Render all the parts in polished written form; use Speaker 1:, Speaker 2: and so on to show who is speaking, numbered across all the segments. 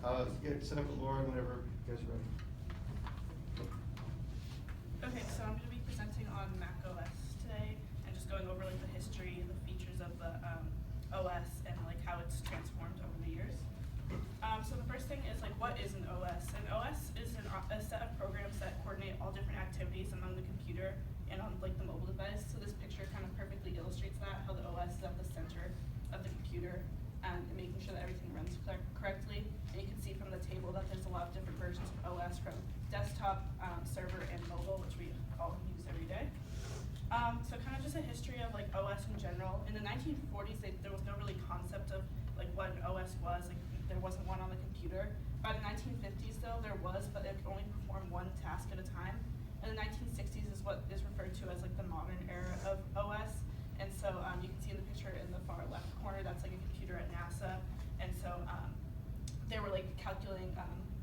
Speaker 1: Let's get set up with Laura whenever you guys are ready.
Speaker 2: Okay, so I'm going to be presenting on Mac OS today and just going over like the history, the features of the OS, and like how it's transformed over the years. So the first thing is like, what is an OS? An OS is a set of programs that coordinate all different activities among the computer and on like the mobile device. So this picture kind of perfectly illustrates that, how the OS is at the center of the computer and making sure that everything runs correctly. And you can see from the table that there's a lot of different versions of OS, from desktop, server, and mobile, which we all use every day. So kind of just a history of like OS in general. In the 1940s, there was no really concept of like what an OS was. Like there wasn't one on the computer. By the 1950s, though, there was, but it could only perform one task at a time. And the 1960s is what is referred to as like the modern era of OS. And so you can see in the picture in the far left corner, that's like a computer at NASA. And so they were like calculating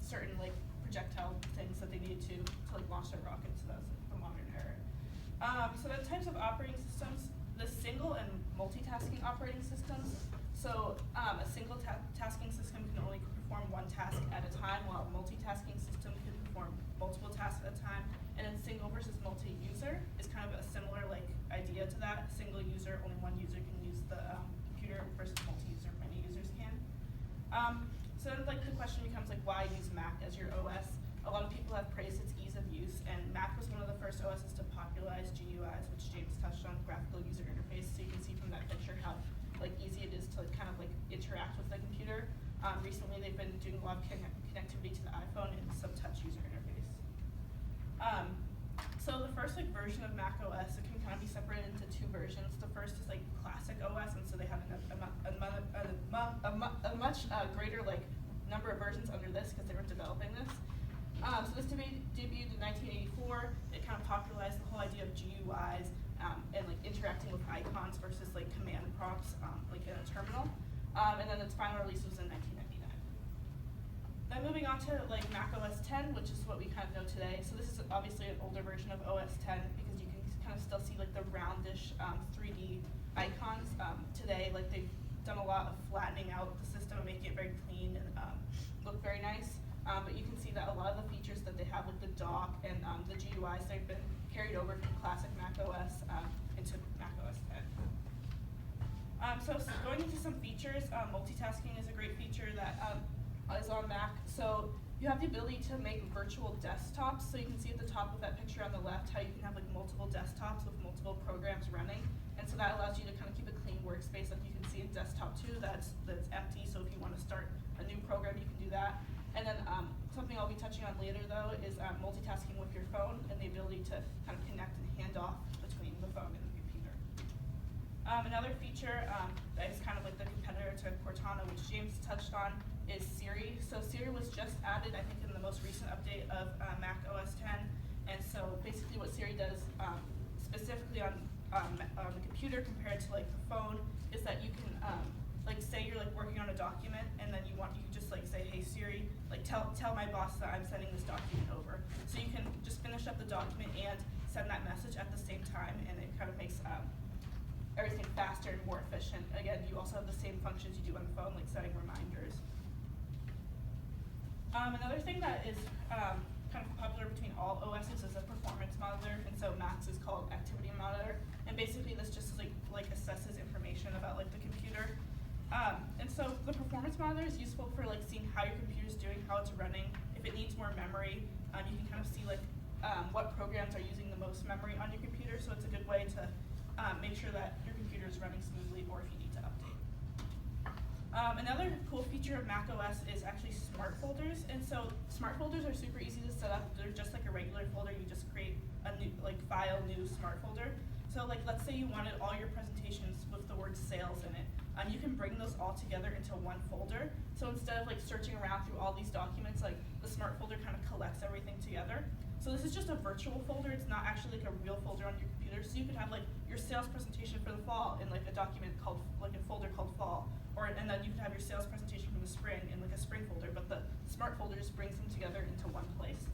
Speaker 2: certain like projectile things that they needed to like launch their rockets. So that's like the modern era. So the types of operating systems, the single and multitasking operating systems. So a single tasking system can only perform one task at a time, while a multitasking system can perform multiple tasks at a time. And then single versus multi-user is kind of a similar like idea to that. Single user, only one user can use the computer, versus multi-user, many users can. So then like the question becomes like, why use Mac as your OS? A lot of people have praised its ease of use, and Mac was one of the first OSs to popularize GUIs, which James touched on, graphical user interface. So you can see from that picture how like easy it is to like, kind of like interact with the computer. Recently they've been doing a lot of connectivity to the iPhone and some touch user interface. So the first like version of Mac OS, it can kind of be separated into two versions. The first is like classic OS, and so they have a much greater like number of versions under this because they were developing this. So this debuted in 1984. It kind of popularized the whole idea of GUIs and like interacting with icons versus like command prompts like in a terminal. And then its final release was in 1999. Then moving on to like Mac OS 10, which is what we kind of know today. So this is obviously an older version of OS 10 because you can kind of still see like the roundish 3D icons. Today, like they've done a lot of flattening out the system and making it very clean and look very nice. But you can see that a lot of the features that they have with the dock and the GUIs, they've been carried over from classic Mac OS into Mac OS 10. So going into some features, multitasking is a great feature that is on Mac. So you have the ability to make virtual desktops. So you can see at the top of that picture on the left how you can have like multiple desktops with multiple programs running. And so that allows you to kind of keep a clean workspace, like you can see in desktop 2 that's empty. So if you want to start a new program, you can do that. And then something I'll be touching on later, though, is multitasking with your phone and the ability to kind of connect and hand off between the phone and the computer. Another feature that is kind of like the competitor to Cortana, which James touched on, is Siri. So Siri was just added, I think, in the most recent update of Mac OS 10. And so basically what Siri does specifically on the computer compared to like the phone is that you can like say you're like working on a document and then you can just like say, hey Siri, like tell my boss that I'm sending this document over. So you can just finish up the document and send that message at the same time, and it kind of makes everything faster and more efficient. Again, you also have the same functions you do on the phone, like setting reminders. Another thing that is kind of popular between all OSs is a performance monitor, and so Mac's is called Activity Monitor, and basically this just like assesses information about like the computer. And so the performance monitor is useful for like seeing how your computer is doing, how it's running. If it needs more memory, you can kind of see like what programs are using the most memory on your computer. So it's a good way to make sure that your computer is running smoothly, or if you need to update. Another cool feature of Mac OS is actually smart folders. And so smart folders are super easy to set up. They're just like a regular folder. You just create a new like file, new smart folder. So like let's say you wanted all your presentations with the word sales in it. You can bring those all together into one folder. So instead of like searching around through all these documents, like the smart folder kind of collects everything together. So this is just a virtual folder. It's not actually like a real folder on your computer. So you could have like your sales presentation for the fall in like a document called like a folder called fall, and then you could have your sales presentation from the spring in like a spring folder. But the smart folder just brings them together into one place.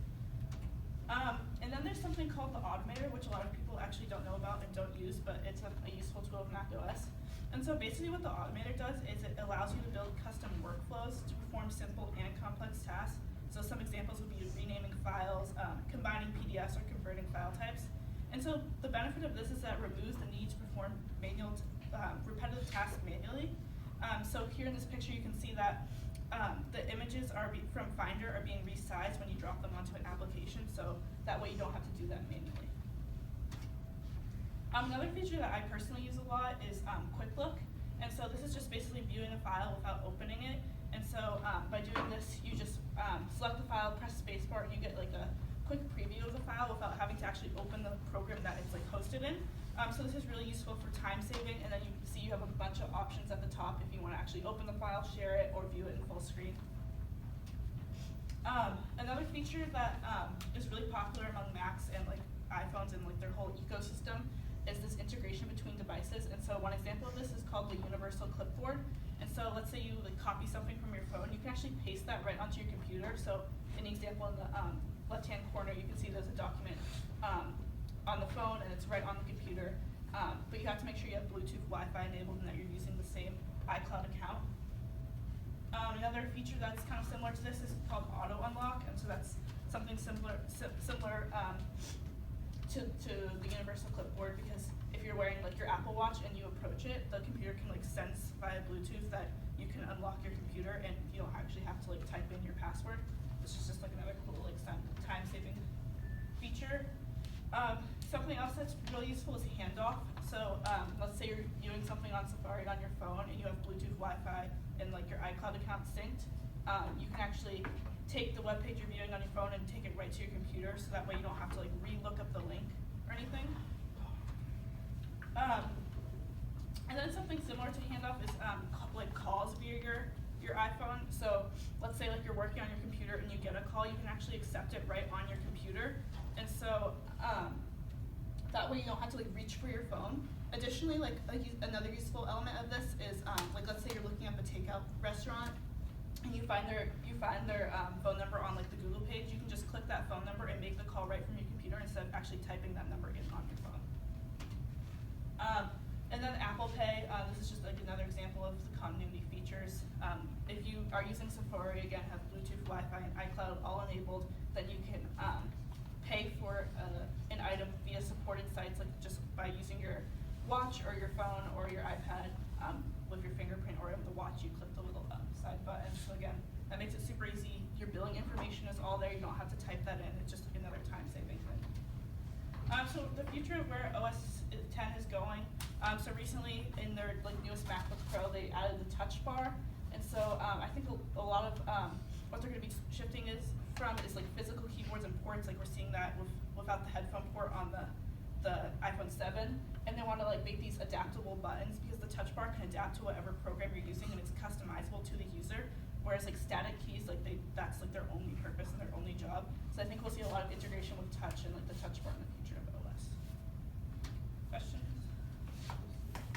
Speaker 2: And then there's something called the Automator, which a lot of people actually don't know about and don't use, but it's a useful tool of Mac OS. And so basically what the Automator does is it allows you to build custom workflows to perform perform simple and complex tasks. So some examples would be renaming files, combining PDFs, or converting file types. And so the benefit of this is that it removes the need to perform repetitive tasks manually. So here in this picture you can see that the images from Finder are being resized when you drop them onto an application, so that way you don't have to do that manually. Another feature that I personally use a lot is Quick Look. And so this is just basically viewing a file without opening it. And so by doing this, you just select the file, press spacebar, and you get like a quick preview of the file without having to actually open the program that it's like hosted in. So this is really useful for time saving, and then you see you have a bunch of options at the top if you want to actually open the file, share it, or view it in full screen. Another feature that is really popular among Macs and like iPhones and like their whole ecosystem is this integration between devices. And so one example of this is called the universal clipboard. And so let's say you like copy something from your phone, you can actually paste that right onto your computer. So in the example in the left-hand corner, you can see there's a document on the phone and it's right on the computer. But you have to make sure you have Bluetooth Wi-Fi enabled and that you're using the same iCloud account. Another feature that's kind of similar to this is called auto unlock, and so that's something similar to the universal clipboard, because if you're wearing like your Apple Watch and you approach it, the computer can like sense via Bluetooth that you can unlock your computer and you don't actually have to like type in your password. This is just like another cool like time-saving feature. Something else that's really useful is handoff. So let's say you're viewing something on Safari on your phone and you have Bluetooth Wi-Fi and like your iCloud account synced. You can actually take the web page you're viewing on your phone and take it right to your computer, so that way you don't have to like re-look up the link or anything. And then something similar to handoff is like calls via your iPhone. So let's say like you're working on your computer and you get a call, you can actually accept it right on your computer. And so that way you don't have to like reach for your phone. Additionally, like another useful element of this is like let's say you're looking up a takeout restaurant and you find their phone number on like the Google page. You can just click that phone number and make the call right from your computer instead of actually typing that number in on your phone. And then Apple Pay, this is just like another example of the continuity features. If you are using Safari, again, have Bluetooth, Wi-Fi, and iCloud all enabled, then you can pay for an item via supported sites, like just by using your watch or your phone or your iPad with your fingerprint, or with the watch, you click the little side button. So again, that makes it super easy. Your billing information is all there. You don't have to type that in. It's just another time-saving thing. So the future of where OS 10 is going. So recently in their like newest MacBook Pro, they added the touch bar. And so I think a lot of what they're going to be shifting from is like physical keyboards and ports. Like we're seeing that without the headphone port on the iPhone 7. And they want to like make these adaptable buttons, because the touch bar can adapt to whatever program you're using and it's customizable to the user. Whereas like static keys, like that's like their only purpose and their only job. So I think we'll see a lot of integration with touch and like the touch bar in the future of OS. Question?